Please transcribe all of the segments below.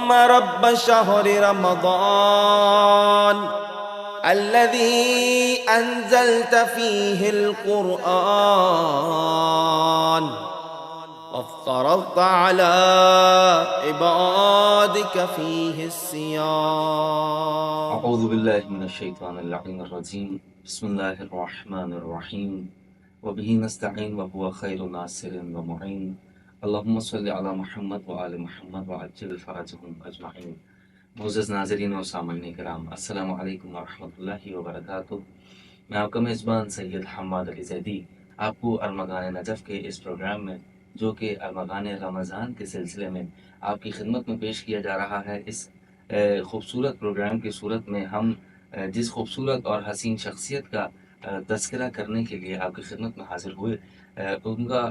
اللهم رب شهر رمضان الذي أنزلت فيه القرآن وافترضت على عبادك فيه الصيام. اعوذ باللہ من الشیطان اللعین الرجیم. بسم اللہ الرحمن الرحیم. وبہ نستعین وهو خیر ناصر ومعین. اللہم صلی علی محمد وآل محمد وعجل فرجهم اجمعین. معزز ناظرین و سامعین کرام، السلام علیکم ورحمۃ اللہ وبرکاتہ. میں آپ کا میزبان سید حماد علی زیدی آپ کو ارمغان نجف کے اس پروگرام میں، جو کہ ارمغان رمضان کے سلسلے میں آپ کی خدمت میں پیش کیا جا رہا ہے، اس خوبصورت پروگرام کی صورت میں ہم جس خوبصورت اور حسین شخصیت کا تذکرہ کرنے کے لیے آپ کی خدمت میں حاضر ہوئے، ان کا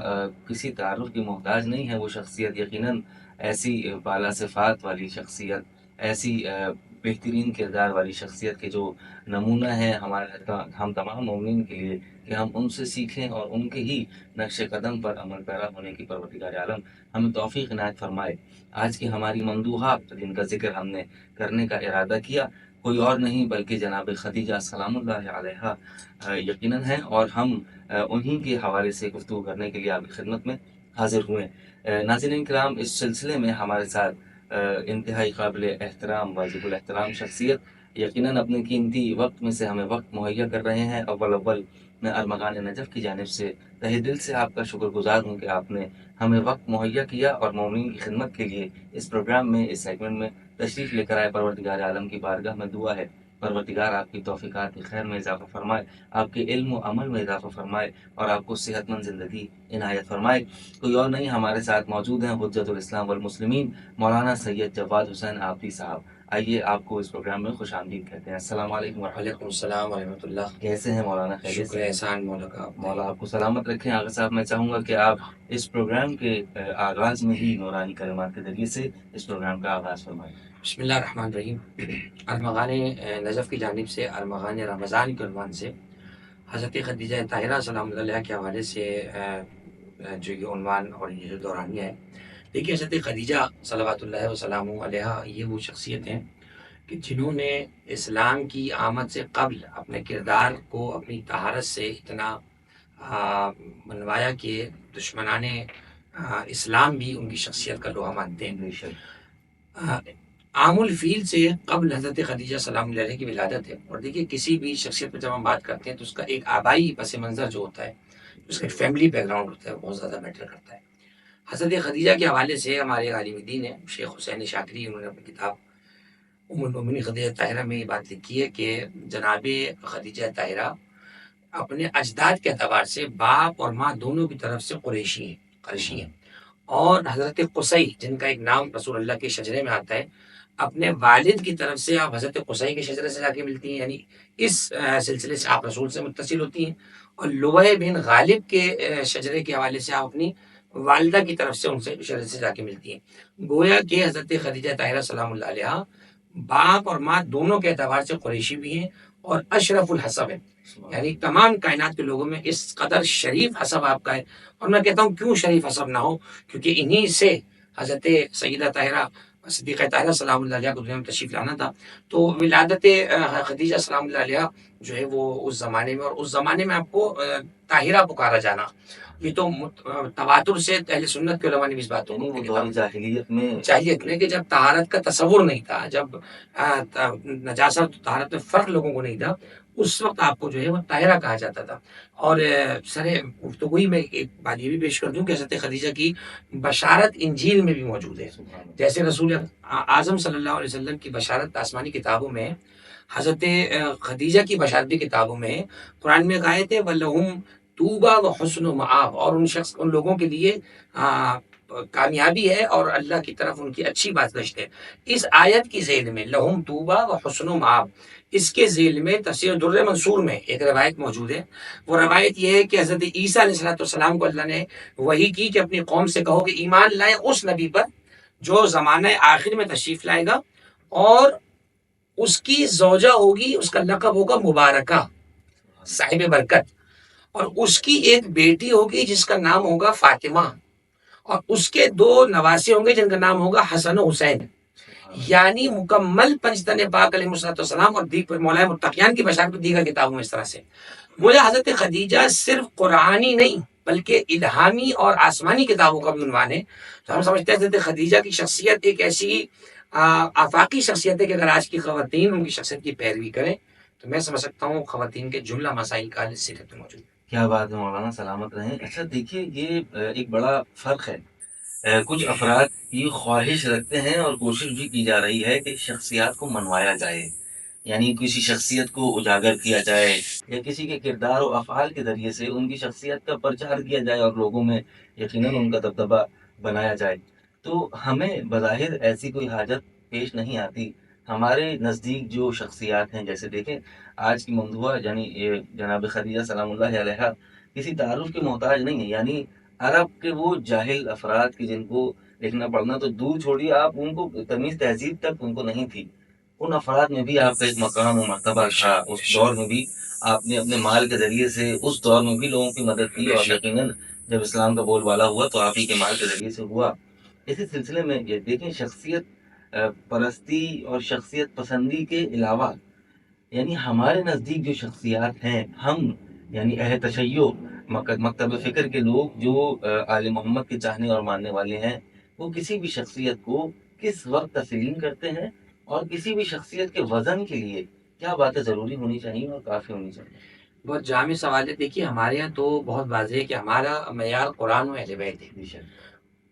کسی تعارف کی محتاج نہیں ہے. وہ شخصیت یقیناً ایسی بالا صفات والی شخصیت، ایسی بہترین کردار والی شخصیت کے جو نمونہ ہے ہم تمام مومنین کے لیے، کہ ہم ان سے سیکھیں اور ان کے ہی نقش قدم پر عمل پیرا ہونے کی پروردگار عالم ہمیں توفیق عنایت فرمائے. آج کی ہماری مندوحات جن کا ذکر ہم نے کرنے کا ارادہ کیا، کوئی اور نہیں بلکہ جناب خدیجہ سلام اللہ علیہا یقیناً ہیں، اور ہم انہی کے حوالے سے گفتگو کرنے کے لیے آپ کی خدمت میں حاضر ہوئے. ناظرین کرام، اس سلسلے میں ہمارے ساتھ انتہائی قابل احترام واجب الاحترام شخصیت یقیناً اپنے قیمتی وقت میں سے ہمیں وقت مہیا کر رہے ہیں. اول میں ارمغان نجف کی جانب سے تہہ دل سے آپ کا شکر گزار ہوں کہ آپ نے ہمیں وقت مہیا کیا اور مومنین کی خدمت کے لیے اس پروگرام میں، اس سیگمنٹ میں تشریف لے کر آئے. پروردگار عالم کی بارگاہ میں دعا ہے پروردگار آپ کی توفیقات کی خیر میں اضافہ فرمائے، آپ کے علم و عمل میں اضافہ فرمائے اور آپ کو صحت مند زندگی عنایت فرمائے. کوئی اور نہیں، ہمارے ساتھ موجود ہیں حجت الاسلام والمسلمین مولانا سید جواد حسین آبدی صاحب. آئیے آپ کو اس پروگرام میں خوش آمدید کہتے ہیں. السلام علیکم. وعلیکم السلام ورحمۃ اللہ. کیسے ہیں مولانا؟ خیریت شکر احسان مولا کا. مولا آپ کو سلامت رکھیں. آغا صاحب، میں چاہوں گا کہ آپ اس پروگرام کے آغاز میں ہی نورانی کلمات کے ذریعے سے اس پروگرام کا آغاز فرمائیں. بسم اللہ الرحمن الرحیم. ارمغان نجف کی جانب سے ارمغان رمضان کے عنوان سے حضرت خدیجہ طاہرہ سلام اللہ علیہ کے حوالے سے جو یہ عنوان اور یہ جو دورانیہ ہے، دیکھیے حضرت خدیجہ صلوات اللہ وسلام علیہ یہ وہ شخصیت ہیں کہ جنہوں نے اسلام کی آمد سے قبل اپنے کردار کو اپنی طہارت سے اتنا منوایا کہ دشمنان اسلام بھی ان کی شخصیت کا لوہا مانتے ہیں. عام الفیل سے قبل حضرت خدیجہ سلام اللہ علیہ کی ولادت ہے. اور دیکھیے کسی بھی شخصیت پر جب ہم بات کرتے ہیں تو اس کا ایک آبائی پس منظر جو ہوتا ہے، اس کا ایک فیملی بیک گراؤنڈ ہوتا ہے، بہت زیادہ میٹر کرتا ہے. حضرت خدیجہ کے حوالے سے ہمارے عالم دین ہے شیخ حسین شاکری، انہوں نے اپنی کتاب ام المومنین خدیجہ طاہرہ میں یہ بات لکھی ہے کہ جناب خدیجہ طاہرہ اپنے اجداد کے اعتبار سے باپ اور ماں دونوں کی طرف سے قریشی ہیں. اور حضرت قصی جن کا ایک نام رسول اللہ کے شجرے میں آتا ہے، اپنے والد کی طرف سے آپ حضرت قصی کے شجرے سے جا کے ملتی ہیں، یعنی اس سلسلے سے آپ رسول سے متصل ہوتی ہیں. اور لؤی بن غالب کے شجرے کے حوالے سے آپ اپنی والدہ کی طرف سے ان سے شجرے سے جا کے ملتی ہیں. گویا کہ حضرت خدیجہ طاہرہ سلام اللہ علیہ باپ اور ماں دونوں کے اعتبار سے قریشی بھی ہیں اور اشرف الحسب ہیں، یعنی تمام کائنات کے لوگوں میں اس قدر شریف حسب آپ کا ہے. اور میں کہتا ہوں کیوں شریف حسب نہ ہو، کیونکہ انہی سے حضرت سیدہ طاہرہ صدیقہ طاہرہ سلام اللہ علیہ کو دنیا میں تشریف لانا تھا. تو ولادت خدیجہ سلام اللہ علیہ جو ہے وہ اس زمانے میں، اور اس زمانے میں آپ کو طاہرہ پکارا جانا، یہ تو تواتر سے اہل سنت کے علماء نے اس بات کو جاہلیت میں کہ جب طہارت کا تصور نہیں تھا، جب نجاست اور طہارت میں فرق لوگوں کو نہیں تھا، اس وقت آپ کو جو ہے وہ طاہرہ کہا جاتا تھا. اور سر گفتگوئی میں ایک بات یہ بھی پیش کر دوں کہ حضرت خدیجہ کی بشارت انجیل میں بھی موجود ہے. جیسے رسول اعظم صلی اللہ علیہ وسلم کی بشارت آسمانی کتابوں میں، حضرت خدیجہ کی بشارتی کتابوں میں قرآن میں ایک آیت ہے وَلَهُمْ طُوبَى وَحُسْنُ مَآب، اور ان لوگوں کے لیے کامیابی ہے اور اللہ کی طرف ان کی اچھی بازگشت ہے. اس آیت کی ذیل میں لَهُمْ طُوبَى وَحُسْنُ مَآب، اس کے ذیل میں تفسیر در منصور میں ایک روایت موجود ہے. وہ روایت یہ ہے کہ حضرت عیسیٰ علیہ السلام کو اللہ نے وحی کی کہ اپنی قوم سے کہو کہ ایمان لائے اس نبی پر جو زمانہ آخر میں تشریف لائے گا، اور اس کی زوجہ ہوگی، اس کا لقب ہوگا مبارکہ، صاحب برکت، اور اس کی ایک بیٹی ہوگی جس کا نام ہوگا فاطمہ، اور اس کے 2 نواسے ہوں گے جن کا نام ہوگا حسن و حسین. یعنی مکمل پنجتن پاک علیہ السلام اور مولا متقیان کی بشارت دیگر کتابوں میں اس طرح سے گویا حضرت خدیجہ صرف قرآنی نہیں بلکہ الہامی اور آسمانی کتابوں کا بھی عنوان ہے. تو ہم سمجھتے ہیں حضرت خدیجہ کی شخصیت ایک ایسی آفاقی شخصیت ہے کہ اگر آج کی خواتین ان کی شخصیت کی پیروی کریں تو میں سمجھ سکتا ہوں خواتین کے جملہ مسائل کا اس سیرت میں موجود ہے. کیا بات ہے مولانا، سلامت رہیں. اچھا دیکھیے، یہ ایک بڑا فرق ہے. کچھ افراد یہ خواہش رکھتے ہیں اور کوشش بھی کی جا رہی ہے کہ شخصیات کو منوایا جائے، یعنی کسی شخصیت کو اجاگر کیا جائے یا کسی کے کردار و افعال کے ذریعے سے ان کی شخصیت کا پرچار کیا جائے اور لوگوں میں یقیناً ان کا دبدبہ بنایا جائے. تو ہمیں بظاہر ایسی کوئی حاجت پیش نہیں آتی. ہمارے نزدیک جو شخصیات ہیں، جیسے دیکھیں آج کی ممدوحہ یعنی جناب خدیجہ سلام اللہ علیہا کسی تعارف کے محتاج نہیں ہے. یعنی عرب کے وہ جاہل افراد کی جن کو لکھنا پڑھنا تو دور چھوڑیے، آپ ان کو تمیز تہذیب تک ان کو نہیں تھی، ان افراد میں بھی آپ کا ایک مقام و مرتبہ تھا. اس دور میں بھی آپ نے اپنے مال کے ذریعے سے اس دور میں بھی لوگوں کی مدد کی، اور یقیناً جب اسلام کا بول بالا ہوا تو آپ ہی کے مال کے ذریعے سے ہوا. اسی سلسلے میں یہ دیکھیں، شخصیت پرستی اور شخصیت پسندی کے علاوہ یعنی ہمارے نزدیک جو شخصیات ہیں، ہم یعنی اہل تشیع مکتب فکر کے لوگ جو آل محمد کے چاہنے اور ماننے والے ہیں، وہ کسی بھی شخصیت کو کس وقت تسلیم کرتے ہیں اور کسی بھی شخصیت کے وزن کے لیے کیا باتیں ضروری ہونی چاہیے اور کافی ہونی چاہیے. بہت جامع سوال ہے. دیکھیے ہمارے یہاں تو بہت واضح ہے کہ ہمارا معیار قرآن و اہل بیت ہے.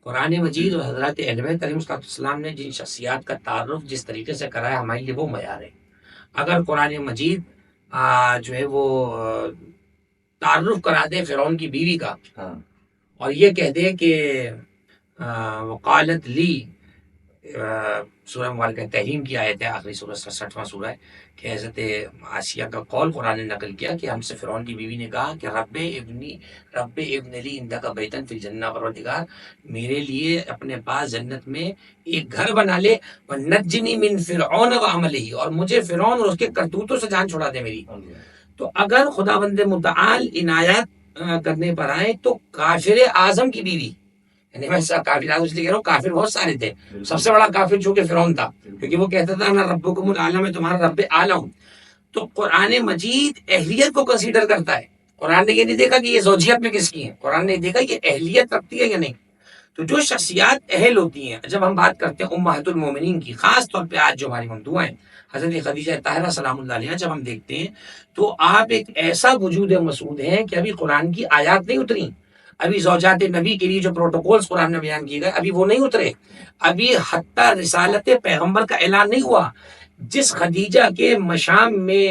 قرآن مجید اور حضرات اہل بیت علیہ السلام نے جن شخصیات کا تعارف جس طریقے سے کرایا ہمارے لیے وہ معیار ہے. اگر قرآن مجید جو ہے وہ تعارف کرا دے فرعون کی بیوی کا اور یہ کہہ دے کہ وقالت لی، سورہ مبارکہ تحریم کی آیت ہے، آخری سورہ 67واں سورہ ہے، کہ حضرت آسیہ کا قول قرآن نے نقل کیا کہ ہم سے فرعون کی بیوی نے کہا کہ رب ابن لی عندک بیتن فی الجنہ، پروردگار میرے لیے اپنے پاس جنت میں ایک گھر بنا لے، ونجنی من فرعون وعملہ، اور مجھے فرعون اور اس کے کرتوتوں سے جان چھڑا دے میری. تو اگر خداوند متعال عنایت کرنے پر آئے تو کافر اعظم کی بیوی، یعنی میں کافر اعظم اس لیے کہہ رہا ہوں، کافر بہت سارے تھے، سب سے بڑا کافر چونکہ فرعون تھا، کیونکہ وہ کہتا تھا انا ربکم الاعلی، میں تمہارا رب اعلی ہوں. تو قرآن مجید اہلیت کو کنسیڈر کرتا ہے. قرآن نے یہ نہیں دیکھا کہ یہ زوجیت میں کس کی ہے، قرآن نے دیکھا کہ اہلیت رکھتی ہے یا نہیں. تو جو شخصیات اہل ہوتی ہیں، جب ہم بات کرتے ہیں امہات المومنین کی، خاص طور پہ آج جو ہماری ممدوحہ ہیں حضرت خدیجہ طاہرہ سلام اللہ علیہا، جب ہم دیکھتے ہیں تو آپ ایک ایسا وجود مسعود ہیں کہ ابھی قرآن کی آیات نہیں اتری، ابھی زوجات نبی کے لیے جو پروٹوکولز قرآن میں بیان کیے گئے ابھی وہ نہیں اترے، ابھی حتیٰ رسالت پیغمبر کا اعلان نہیں ہوا. جس خدیجہ کے مشام میں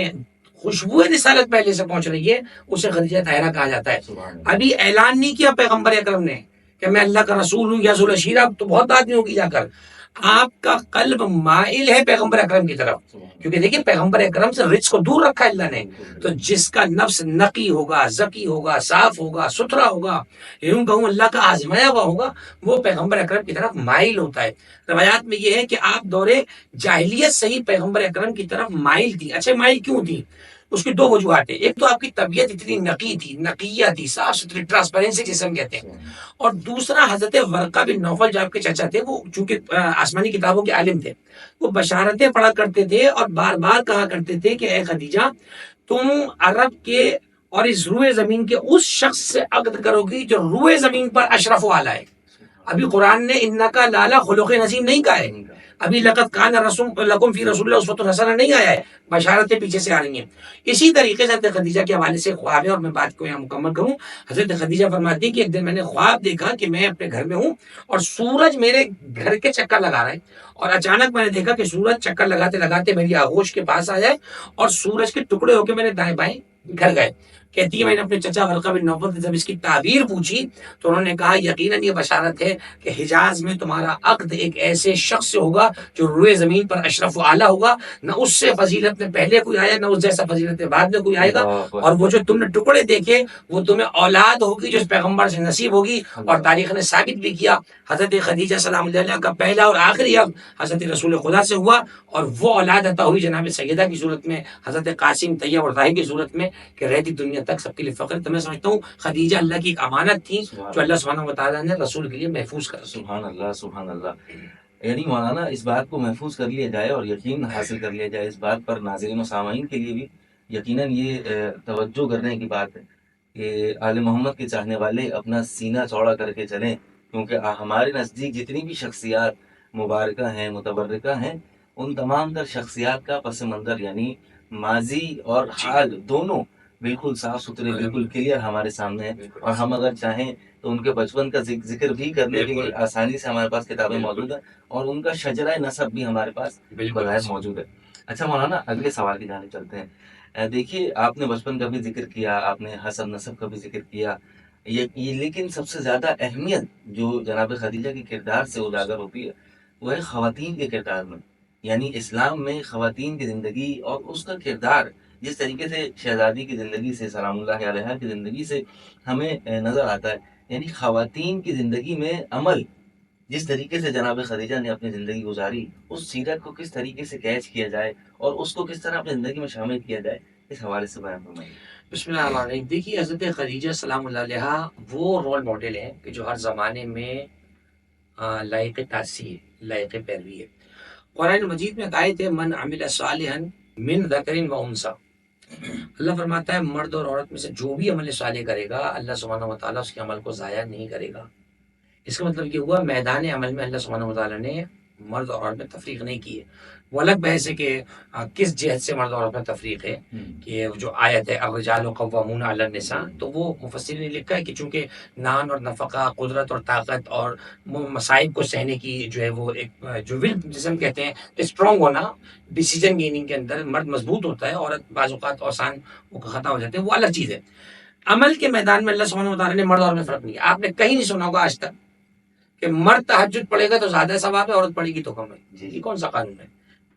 خوشبو رسالت پہلے سے پہنچ رہی ہے اسے خدیجہ طاہرہ کہا جاتا ہے. ابھی اعلان نہیں کیا پیغمبر اکرم نے کہ میں اللہ کا رسول ہوں یا ذو العشیرہ، تو بہت بات نہیں ہوگی. جا کر آپ کا قلب مائل ہے پیغمبر اکرم کی طرف، کیونکہ دیکھیں پیغمبر اکرم سے رچ کو دور رکھا اللہ نے. تو جس کا نفس نقی ہوگا، ذکی ہوگا، صاف ہوگا، ستھرا ہوگا، یوں کہوں اللہ کا آزمایا ہوا ہوگا، وہ پیغمبر اکرم کی طرف مائل ہوتا ہے. روایات میں یہ ہے کہ آپ دور جاہلیت سے ہی پیغمبر اکرم کی طرف مائل تھی. اچھا مائل کیوں تھی؟ اس کی دو وجوہات ہیں. ایک تو آپ کی طبیعت اتنی نقی تھی، نقیہ تھی، صاف ستھری، ٹرانسپیرنسی جسے ہم کہتے ہیں. اور دوسرا حضرت ورقہ بن نوفل جو آپ کے چچا تھے، وہ چونکہ آسمانی کتابوں کے عالم تھے، وہ بشارتیں پڑھا کرتے تھے اور بار بار کہا کرتے تھے کہ اے خدیجہ تم عرب کے اور اس روئے زمین کے اس شخص سے عقد کرو گی جو روئے زمین پر اشرف و اعلیٰ ہے. ابھی قرآن نے انکا لالا خلق نظیم نہیں کہا ہے، ابھی لقد کان لکم فی رسول اللہ اسوۃ حسنہ نہیں آیا ہے، بشارتیں پیچھے سے آ رہی ہیں. اسی طریقے سے حضرت خدیجہ کے حوالے سے خواب ہے، اور میں بات کو یہاں مکمل کروں. حضرت خدیجہ فرماتی کہ ایک دن میں نے خواب دیکھا کہ میں اپنے گھر میں ہوں اور سورج میرے گھر کے چکر لگا رہا ہے، اور اچانک میں نے دیکھا کہ سورج چکر لگاتے لگاتے میری آغوش کے پاس آیا ہے اور سورج کے ٹکڑے ہو کے میرے دائیں بائیں گھر گئے. کہتی ہے میں نے اپنے چچا ورقہ بن نوفل سے جب اس کی تعبیر پوچھی تو انہوں نے کہا یقیناً یہ بشارت ہے کہ حجاز میں تمہارا عقد ایک ایسے شخص سے ہوگا جو روئے زمین پر اشرف و اعلیٰ ہوگا، نہ اس سے فضیلت میں پہلے کوئی آیا نہ اس جیسا فضیلت میں بعد میں کوئی آئے گا. اور وہ جو تم نے ٹکڑے دیکھے وہ تمہیں اولاد ہوگی جو اس پیغمبر سے نصیب ہوگی. اور تاریخ نے ثابت بھی کیا حضرت خدیجہ سلام اللہ علیہا کا پہلا اور آخری عقد حضرت رسول خدا سے ہوا، اور وہ اولاد عطا ہوئی جناب سیدہ کی صورت میں، حضرت قاسم طیب اور طاہر کی صورت میں، کہ رہتی دنیا تک سب کے لیے فخر. تو میں سمجھتا ہوں خدیجہ اللہ کی ایک امانت تھی جو اللہ سبحانہ و تعالیٰ نے رسول کے لیے محفوظ کر. سبحان اللہ سبحان اللہ. یعنی مولانا اس بات کو محفوظ کر لیا جائے اور یقین حاصل کر لیا جائے اس بات پر، ناظرین و سامعین کے لیے بھی یقیناً یہ توجہ کرنے کی بات ہے کہ آل محمد کے چاہنے والے اپنا سینہ چوڑا کر کے چلیں، کیونکہ ہمارے نزدیک جتنی بھی شخصیات مبارکہ ہیں، متبرکہ ہیں، ان تمام تر شخصیات کا پس منظر یعنی ماضی اور حال دونوں بالکل صاف ستھرے، بالکل کلیئر ہمارے سامنے ہیں، اور ہم اگر چاہیں تو ان کے بچپن کا ذکر بھی کرنے کے لیے آسانی سے ہمارے پاس کتابیں موجود ہیں، اور ان کا شجرہ نسب بھی ہمارے پاس بظاہر موجود ہے۔ اچھا مولانا، اگلے سوال کی جانب چلتے ہیں۔ دیکھیے، آپ نے بچپن کا بھی ذکر کیا، آپ نے حسب نسب کا بھی ذکر کیا، لیکن سب سے زیادہ اہمیت جو جناب خدیجہ کے کردار سے اجاگر ہوتی ہے وہ ہے خواتین کے کردار میں، یعنی اسلام میں خواتین کی زندگی اور اس کا کردار جس طریقے سے شہزادی کی زندگی سے، سلام اللہ علیہ کی زندگی سے ہمیں نظر آتا ہے، یعنی خواتین کی زندگی میں عمل جس طریقے سے جناب خدیجہ نے اپنی زندگی گزاری، اس سیرت کو کس طریقے سے کیچ کیا جائے اور اس کو کس طرح اپنی زندگی میں شامل کیا جائے، اس حوالے سے بیان فرمائیے۔ بسم اللہ الرحمن الرحیم۔ دیکھیے، حضرت خدیجہ سلام اللہ علیہ وہ رول ماڈل ہیں کہ جو ہر زمانے میں لائق تاثیر، لائق پیروی ہے۔ قرآن مجید میں آیت ہے، من عمل صالحا من ذکر و انثی، اللہ فرماتا ہے مرد اور عورت میں سے جو بھی عمل صالح کرے گا اللہ سبحانہ و تعالیٰ اس کے عمل کو ضائع نہیں کرے گا۔ اس کا مطلب یہ ہوا میدان عمل میں اللہ سبحانہ و تعالیٰ نے مرد اور عورت میں تفریق نہیں کی ہے۔ وہ الگ بحث ہے کہ کس جہت سے مرد اور عورت میں تفریق ہے، کہ جو آیت ہے الرجال قوامون علی النساء، تو وہ مفسرین نے لکھا ہے کہ چونکہ نان اور نفقہ، قدرت اور طاقت اور مصائب کو سہنے کی جو ہے وہ ایک جو ول جسم کہتے ہیں اسٹرانگ ہونا، ڈیسیجن گیننگ کے اندر مرد مضبوط ہوتا ہے، عورت بعض اوقات آسان خطا ہو جاتے ہیں، وہ الگ چیز ہے۔ عمل کے میدان میں اللہ سبحانہ و تعالیٰ نے مرد اور عورت میں فرق نہیں ہے۔ آپ نے کہیں نہیں سنا ہوگا آج تک کہ مرد تہجد پڑھے گا تو زیادہ ثواب ہے، عورت پڑھے گی تو کم ہے۔ یہ کون سا قانون ہے؟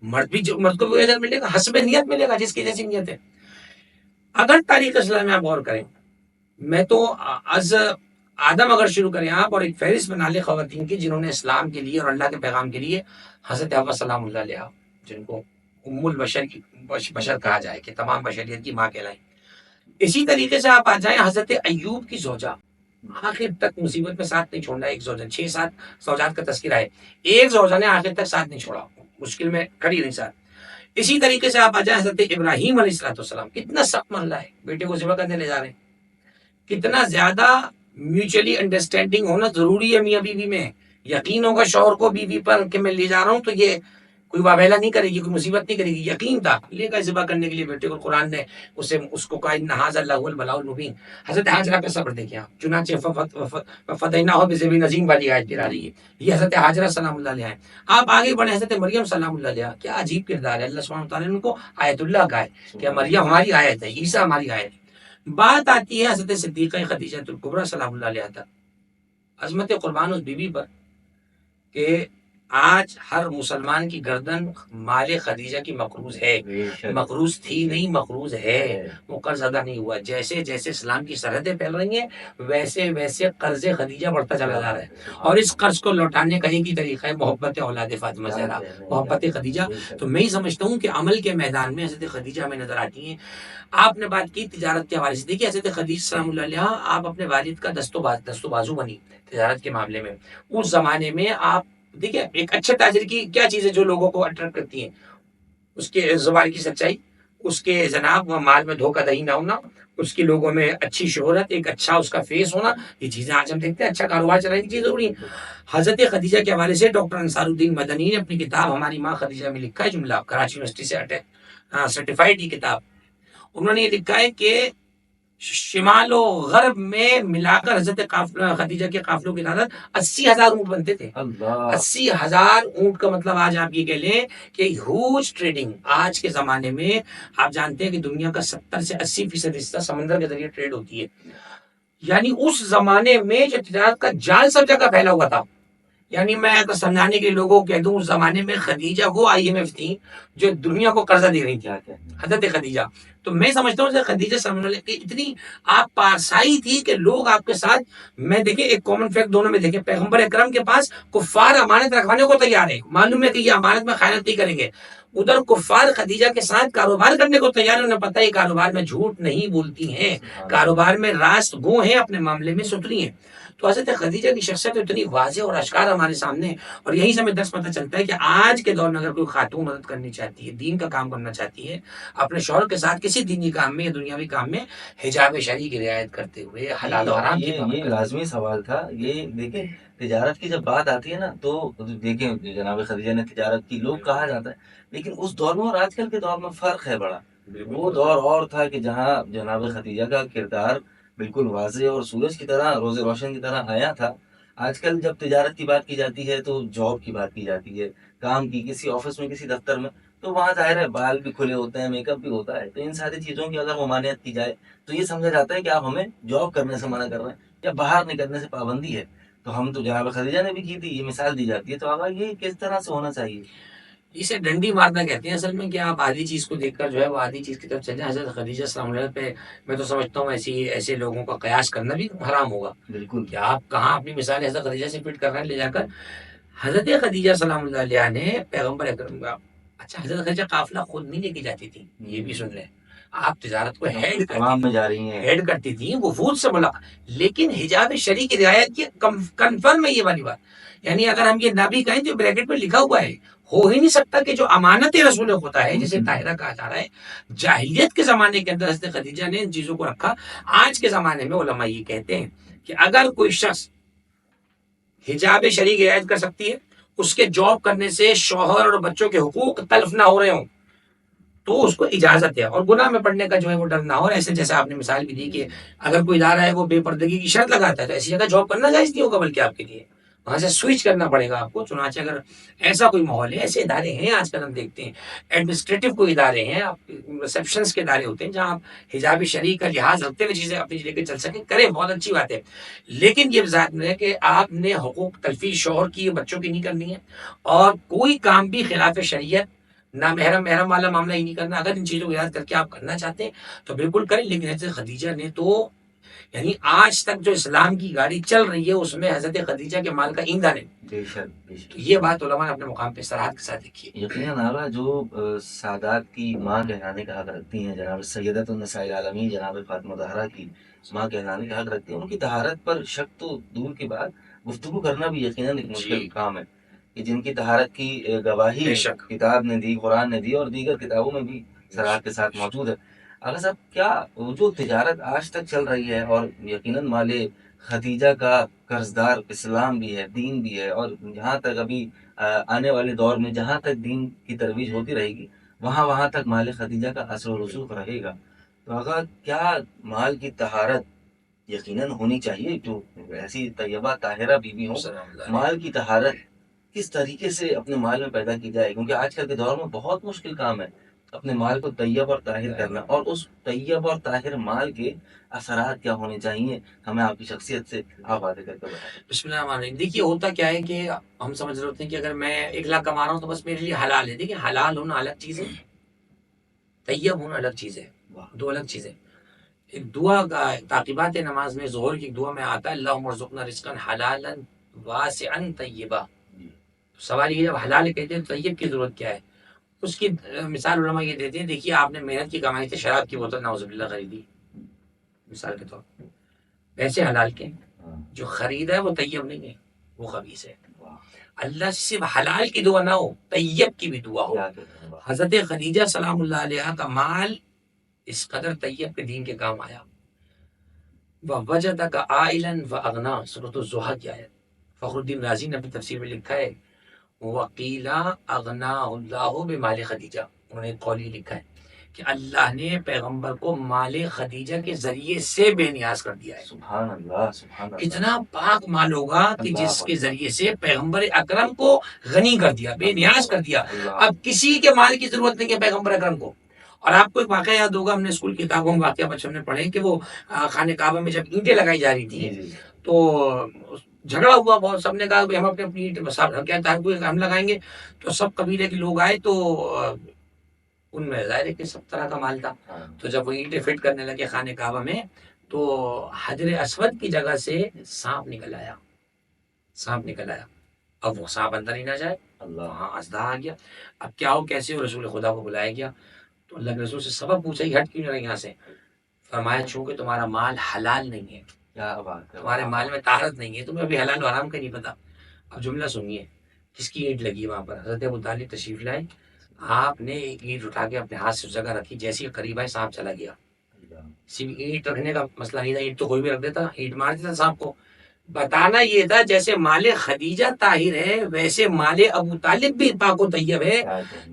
مرد کو بھی اجر ملے گا، حسب نیت ملے گا، جس کی جیسی نیت ہے۔ اگر تاریخ اسلام میں آپ غور کریں، میں تو از آدم اگر شروع کریں آپ اور ایک فہرست بنا لے خواتین کی جنہوں نے اسلام کے لیے اور اللہ کے پیغام کے لیے، حضرت حوا سلام اللہ علیہ جن کو ام البشر کہا جائے کہ تمام بشریت کی ماں کہلائیں، اسی طریقے سے آپ آ جائیں حضرت ایوب کی زوجہ، آخر تک مصیبت میں ساتھ نہیں چھوڑنا۔ ایک زوجہ، 6-7 زوجات کا تذکرہ ہے، ایک زوجہ نے آخر تک ساتھ نہیں چھوڑا، مشکل میں کھڑی نہیں ساتھ۔ اسی طریقے سے آپ آ جائیں حضرت ابراہیم علیہ السلام، کتنا سخت معاملہ ہے، بیٹے کو ذبح کرنے لے جا رہے ہیں، کتنا زیادہ میوچلی انڈرسٹینڈنگ ہونا ضروری ہے میاں بیوی میں۔ یقین ہوگا شوہر کو بیوی پر کہ میں لے جا رہا ہوں تو یہ کوئی واویلا نہیں کرے گی، کوئی مصیبت نہیں کرے گی، یقین تھا لے گا ذبح کرنے کے لیے بیٹے کو۔ قرآن نے اس کو کہا انھذا لہو البلاء المبین۔ حضرت حاجرہ کا صبر دیکھیں آپ، چنانچہ ففدیناہ بذبح عظیم والی آیت پھر آ رہی ہے، یہ حضرت حاجرہ سلام اللہ علیہ ہیں۔ آپ آگے بڑھیں حضرت مریم سلام اللہ علیہ، کیا عجیب کردار ہے، اللہ سبحانہ تعالیٰ نے ان کو آیت اللہ کہا ہے کہ مریم ہماری آیت ہے، عیسیٰ ہماری آیت ہے۔ بات آتی ہے حضرت صدیقہ خدیجہ الکبریٰ سلام اللہ علیہ تک، عظمت قربان اس بیوی پر کہ آج ہر مسلمان کی گردن مال خدیجہ کی مقروض ہے، مقروض تھی نہیں، مقروض ہے، وہ قرض ادا نہیں ہوا۔ جیسے جیسے اسلام کی سرحدیں پھیل رہی ہیں ویسے ویسے قرض خدیجہ بڑھتا چلا جا رہا ہے، اور اس قرض کو لوٹانے کا ایک ہی طریقہ ہے محبت اولاد فاطمہ زہرا، محبت خدیجہ۔ تو میں ہی سمجھتا ہوں کہ عمل کے میدان میں حضرت خدیجہ ہمیں نظر آتی ہیں۔ آپ نے بات کی تجارت کے حوالے سے، دیکھیے حضرت خدیجہ سلام اللہ علیہ آپ اپنے والد کا دست و بازو بنی تجارت کے معاملے میں۔ اس زمانے میں آپ دیکھیں ایک اچھے تاجر کی کیا چیزیں جو لوگوں کو اٹریکٹ کرتی ہیں، اس کے زبان کی سچائی، اس کے جناب مال میں دھوکہ دہی نہ ہونا، اس کے لوگوں میں اچھی شہرت، ایک اچھا اس کا فیس ہونا، یہ چیزیں آج ہم دیکھتے ہیں اچھا کاروبار چلانے کی چیز ضروری ہے۔ حضرت خدیجہ کے حوالے سے ڈاکٹر انصار الدین مدنی نے اپنی کتاب ہماری ماں خدیجہ میں لکھا ہے جملہ، کراچی یونیورسٹی سے سرٹیفائڈ یہ کتاب، انہوں نے یہ لکھا ہے کہ شمال و غرب میں ملا کر حضرت خدیجہ کے قافلوں کی تعداد 80,000 اونٹ بنتے تھے۔ 80,000 اونٹ کا مطلب آج آپ یہ کہہ لیں کہ ہیوج ٹریڈنگ۔ آج کے زمانے میں آپ جانتے ہیں کہ دنیا کا 70 سے 80% حصہ سمندر کے ذریعے ٹریڈ ہوتی ہے، یعنی اس زمانے میں جو تجارت کا جال سب جگہ پھیلا ہوا تھا، یعنی میں اگر سمجھانے کے لوگوں کو کہہ دوں اس زمانے میں خدیجہ وہ IMF تھی جو دنیا کو قرضہ دے رہی تھی، حضرت خدیجہ۔ تو میں سمجھتا ہوں خدیجہ صلی اللہ علیہ وسلم کی اتنی آپ پارسائی تھی کہ لوگ آپ کے ساتھ، میں دیکھیں ایک کامن فیکٹ دونوں میں دیکھیں، پیغمبر اکرم کے پاس کفار امانت رکھوانے کو تیار ہے، معلوم ہے کہ یہ امانت میں خیانت نہیں کریں گے، ادھر کفار خدیجہ کے ساتھ کاروبار کرنے کو تیار ہے، انہیں پتہ ہے کاروبار میں جھوٹ نہیں بولتی ہیں، کاروبار میں راست گو ہیں، اپنے معاملے میں ستھری ہیں۔ تو حضرت خدیجہ کی شخصیت اتنی واضح اور اشکار ہمارے سامنے ہے، اور یہی سے ہمیں درس پتہ چلتا ہے کہ آج کے دور میں اگر کوئی خاتون مدد کرنی چاہتی ہے، دین کا کام کرنا چاہتی ہے، اپنے شوہر کے ساتھ کسی دینی کام میں یا دنیاوی کام میں حجاب شرعی کی رعایت کرتے ہوئے حلال و حرام کی یہ پابندی یہ کرتے لازمی سوال تھا. یہ دیکھیں تجارت کی جب بات آتی ہے نا تو دیکھیں جناب خدیجہ نے تجارت کی، لوگ کہا جاتا ہے، لیکن اس دور میں اور آج کل کے دور میں فرق ہے بڑا. وہ دور اور تھا کہ جہاں جناب خدیجہ کا کردار بالکل واضح اور سورج کی طرح، روز روشن کی طرح آیا تھا. آج کل جب تجارت کی بات کی جاتی ہے تو جاب کی بات کی جاتی ہے، کام کی، کسی آفس میں کسی دفتر میں، تو وہاں ظاہر ہے بال بھی کھلے ہوتے ہیں، میک اپ بھی ہوتا ہے. تو ان ساری چیزوں کی اگر ممانعت کی جائے تو یہ سمجھا جاتا ہے کہ آپ ہمیں جاب کرنے سے منع کر رہے ہیں یا باہر نکلنے سے پابندی ہے. تو ہم تو جناب خدیجہ نے بھی کی تھی، یہ مثال دی جاتی ہے. تو آقا یہ کس طرح سے ہونا چاہیے؟ اسے ڈنڈی مارنا کہتے ہیں اصل میں، کہ آپ آدھی چیز کو دیکھ کر جو ہے وہ آدھی چیز کی طرف چلے جائیں. حضرت خدیجہ السلام علیہ پہ میں تو سمجھتا ہوں ایسے لوگوں کا قیاس کرنا بھی حرام ہوگا، بالکل. کہ آپ کہاں اپنی مثال حضرت خدیجہ سے فٹ کر رہے ہیں لے جا کر. حضرت خدیجہ سلام اللہ علیہ نے پیغمبر اکرم کا، اچھا حضرت خدیجہ قافلہ خود نہیں لے کے جاتی تھی، یہ بھی سن لیں. آپ تجارت کو ہیڈ کرتی عوام میں جا رہی ہیں. ہیڈ کرتی تھی، وفود سے ملا، لیکن حجاب شرعی کی رعایت کی کنفرم ہے یہ والی بات. یعنی اگر ہم یہ نہ بھی کہیں تو بریکٹ میں لکھا ہوا ہے، ہو ہی نہیں سکتا کہ جو امانت رسول خدا ہے جسے طاہرہ کہا جا رہا ہے، جاہلیت کے زمانے کے اندر حضرت خدیجہ نے ان چیزوں کو رکھا. آج کے زمانے میں علماء یہ کہتے ہیں کہ اگر کوئی شخص حجاب شرعی کی رعایت کر سکتی ہے، اس کے جاب کرنے سے شوہر اور بچوں کے حقوق تلف نہ ہو رہے ہوں، تو اس کو اجازت ہے، اور گناہ میں پڑنے کا جو ہے وہ ڈر نہ ہو. ایسے جیسے آپ نے مثال بھی دی کہ اگر کوئی ادارہ ہے وہ بے پردگی کی شرط لگاتا ہے تو ایسی جگہ جاب کرنا جائز نہیں ہوگا، بلکہ آپ کے لیے وہاں سے سوئچ کرنا پڑے گا آپ کو. چنانچہ اگر ایسا کوئی ماحول ہے، ایسے ادارے ہیں آج کل ہم دیکھتے ہیں، ایڈمنسٹریٹو کوئی ادارے ہیں، آپ ریسپشنس کے ادارے ہوتے ہیں جہاں آپ حجاب شرعی کا لحاظ رکھتے ہوئے چیزیں اپنی لے کے چل سکیں، کریں، بہت اچھی بات ہے. لیکن یہ ذات میں ہے کہ آپ نے حقوق تلفی شوہر کی، بچوں کی نہیں کرنی ہے، اور کوئی کام بھی خلاف شریعت، نہ محرم والا معاملہ ہی نہیں کرنا. اگر ان چیزوں کو یاد کر کے آپ کرنا چاہتے ہیں تو بالکل کریں. لیکن حضرت خدیجہ نے تو، یعنی آج تک جو اسلام کی گاڑی چل رہی ہے اس میں حضرت خدیجہ کے مال کا ایندھن ہے. بے شک بے شک. تو یہ بات علماء نے اپنے مقام پہ صراحت کے ساتھ لکھی ہے. یقیناً آقا جو سادات کی ماں کہلانے کا حق رکھتی ہیں، جناب سیدۃ النساء العالمین جناب فاطمہ زہرا کی ماں کہلانے کا حق رکھتی ہیں، ان کی طہارت پر شک تو دور کی بات، گفتگو کرنا بھی یقیناً ایک مشکل کام ہے. کہ جن کی طہارت کی گواہی بے شک. کتاب نے دی، قرآن نے دی، اور دیگر کتابوں میں بھی صراحت کے ساتھ موجود ہے. اگر صاحب کیا وہ جو تجارت آج تک چل رہی ہے، اور یقیناً مال خدیجہ کا قرضدار اسلام بھی ہے، دین بھی ہے، اور جہاں تک ابھی آنے والے دور میں جہاں تک دین کی ترویج ہوتی رہے گی، وہاں تک مال خدیجہ کا اثر و رسوخ رہے گا. تو اگر کیا مال کی طہارت یقیناً ہونی چاہیے، جو ایسی طیبہ طاہرہ بیوی ہوں، مال کی طہارت کس طریقے سے اپنے مال میں پیدا کی جائے؟ کیونکہ آج کل کے دور میں بہت مشکل کام ہے اپنے مال کو طیب اور طاہر کرنا، اور اس طیب اور طاہر مال کے اثرات کیا ہونے چاہیے، ہمیں آپ کی شخصیت سے آپ واضح کر کے بتائیں. بسم اللہ الرحمن الرحیم. دیکھیے ہوتا کیا ہے کہ ہم سمجھ رہے ہوتے ہیں کہ اگر میں 1 لاکھ کما رہا ہوں تو بس میرے لیے حلال ہے. دیکھیے حلال ہونا الگ چیز ہے، طیب ہونا الگ چیز ہے، دو الگ چیزیں. ایک دعا تعقیبات نماز میں ظہر کی ایک دعا میں آتا ہے اللہم ارزقنا رزقا حلالا واسعا طیبا. سوال یہ جب حلال کہتے ہیں طیب کی ضرورت کیا ہے؟ اس کی مثال علماء یہ دیتے ہیں، دیکھیے آپ نے محنت کی کمائی سے شراب کی بوتل نعوذ باللہ خریدی مثال کے طور پر، پیسے حلال کے، جو خریدا ہے وہ طیب نہیں ہے، وہ خبیث ہے. اللہ سے صرف حلال کی دعا نہ ہو، طیب کی بھی دعا ہو. حضرت خدیجہ سلام اللہ علیہ کا مال اس قدر طیب کے دین کے کام آیا. وَوَجَدَكَ عَائِلًا وَأَغْنَا، سورۃ الضحیٰ کی آیت. فخر الدین رازی نے اپنی تفسیر میں لکھا ہے وَقِيلَ أَغْنَاهُ اللَّهُ بِمَالِ خدیجہ. انہوں نے قولی لکھا ہے کہ اللہ نے پیغمبر کو مال خدیجہ کے ذریعے سے بے نیاز کر دیا ہے. سبحان اللہ سبحان اللہ. کتنا پاک مال ہوگا کہ جس کے ذریعے سے پیغمبر اکرم کو غنی کر دیا، بے نیاز کر دیا. اب کسی کے مال کی ضرورت نہیں ہے پیغمبر اکرم کو. اور آپ کو ایک واقعہ یاد ہوگا، ہم نے اسکول کی کتابوں میں واقعہ بچوں نے پڑھے کہ وہ خانہ کعبہ میں جب اینٹیں لگائی جا رہی تھی تو جھگڑا ہوا بہت. سب نے کہا کہ ہم اپنی اینٹ ہم لگائیں گے. تو سب قبیلے کے لوگ آئے تو ان میں ظاہر ہے کہ سب طرح کا مال تھا. تو جب وہ اینٹیں فٹ کرنے لگے خانہ کعبہ میں تو حجر اسود کی جگہ سے سانپ نکل آیا. اب وہ سانپ اندر ہی نہ جائے، وہاں اژدہا آ گیا. اب کیا ہو کیسے ہو، رسول خدا کو بلایا گیا تو اللہ کے رسول سے سبب پوچھا کہ ہٹ کیوں نہیں رہے یہاں سے. فرمایا چونکہ تمہارا مال حلال نہیں ہے کیا بات ہے، تمہارے مال میں طہارت نہیں ہے، تمہیں ابھی حلال و حرام کا نہیں پتا. اب جملہ سنیے، کس کی اینٹ لگی وہاں پر؟ حضرت ابو طالب تشریف لائے، آپ نے ایک اینٹ اٹھا کے اپنے ہاتھ سے اس جگہ رکھی، جیسے ہی قریب آئے سانپ چلا گیا. صرف اینٹ رکھنے کا مسئلہ نہیں تھا، اینٹ تو کوئی بھی رکھ دیتا، اینٹ مار دیتا سانپ کو. بتانا یہ تھا جیسے مال خدیجہ طاہر ہے ویسے مال ابو طالب بھی پاک و طیب ہے،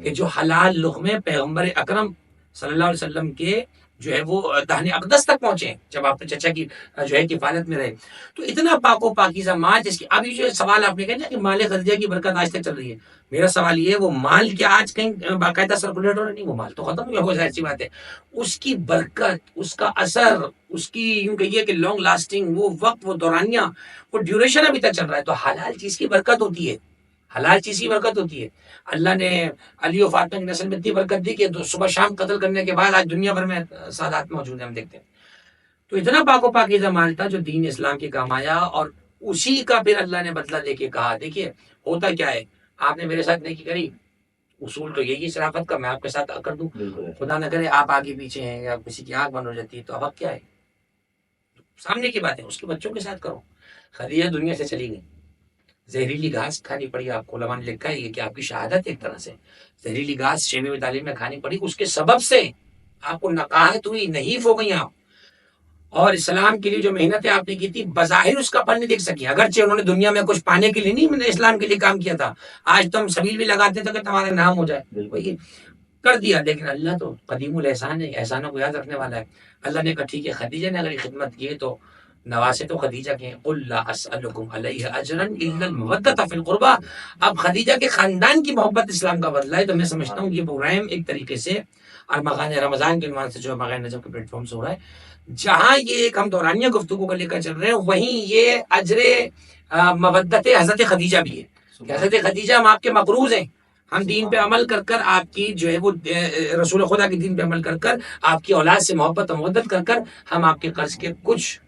کہ جو حلال لقمے پیغمبر اکرم صلی اللہ علیہ وسلم کے جو ہے وہ دہن اقدس تک پہنچے جب آپ چچا کی جو ہے کفالت میں رہے. تو اتنا پاک و پاکیزہ مال جس کی ابھی جو سوال آپ نے کہا نا کہ مال خدیجہ کی برکت آج تک چل رہی ہے، میرا سوال یہ ہے وہ مال کیا آج کہیں باقاعدہ سرکولیٹ ہو رہا؟ نہیں، وہ مال تو ختم ہو گیا، وہ ظاہر سی بات ہے. اس کی برکت، اس کا اثر، اس کی یوں کہیے کہ لانگ لاسٹنگ، وہ وقت، وہ دورانیہ، وہ ڈیوریشن ابھی تک چل رہا ہے. تو حلال چیز کی برکت ہوتی ہے، حلال چیز کی برکت ہوتی ہے. اللہ نے علی و فاطمہ کی نسل میں اتنی برکت دی کہ صبح شام قتل کرنے کے بعد آج دنیا بھر میں سادات موجود ہیں، ہم دیکھتے ہیں. تو اتنا پاک و پاکیزہ مال تھا جو دین اسلام کے کام آیا، اور اسی کا پھر اللہ نے بدلہ دے کے کہا دیکھیے ہوتا کیا ہے، آپ نے میرے ساتھ نیکی کری، اصول تو یہی شرافت کا میں آپ کے ساتھ کر دوں. خدا نہ کرے آپ آگے پیچھے ہیں یا کسی کی آنکھ بند ہو جاتی ہے تو اب کیا ہے، سامنے کی بات ہے، اس کے بچوں کے ساتھ کرو. خدیجہ دنیا سے چلی گئی، زہریلی گھاس کھانی پڑی آپ کو. علماء نے لکھا ہے کہ آپ کی شہادت ایک طرح سے زہریلی گھاس شیب و تعلیم میں کھانی پڑی، اس کے سبب سے آپ کو نقاہت ہوئی، نحیف ہو گئی آپ. اور اسلام کے لیے جو محنتیں آپ نے کی تھی بظاہر اس کا پھل نہیں دیکھ سکی، اگرچہ انہوں نے دنیا میں کچھ پانے کے لیے نہیں، میں نے اسلام کے لیے کام کیا تھا. آج تو ہم سبیل بھی لگاتے تھے کہ تمہارا نام ہو جائے، وہی کر دیا. لیکن اللہ تو قدیم الاحسان ہے، احسانوں کو یاد رکھنے والا ہے. اللہ نے کہا ٹھیک ہے، خدیجہ نے اگر یہ خدمت کی ہے تو نواسے تو خدیجہ کے ہیں. قل لا اسألکم علیہ اجرا الا المودۃ فی القربى. اب خدیجہ کے خاندان کی محبت اسلام کا بدلہ ہے. تو میں سمجھتا ہوں یہ پروگرام ایک طریقے سے ارمغان رمضان کے عنوان سے جو ارمغان نجم کے پلیٹ فارم سے ہو رہا ہے، جہاں یہ ایک ہم دورانیہ گفتگو کو لے کر چل رہے ہیں، وہیں یہ اجر مودت حضرت خدیجہ بھی ہے کہ حضرت خدیجہ ہم آپ کے مقروض ہیں، ہم دین پہ عمل کر کر آپ کی جو ہے وہ رسول خدا کے دین پہ عمل کر کر آپ کی اولاد سے محبت و مودت کر کر ہم آپ کے قرض کے کچھ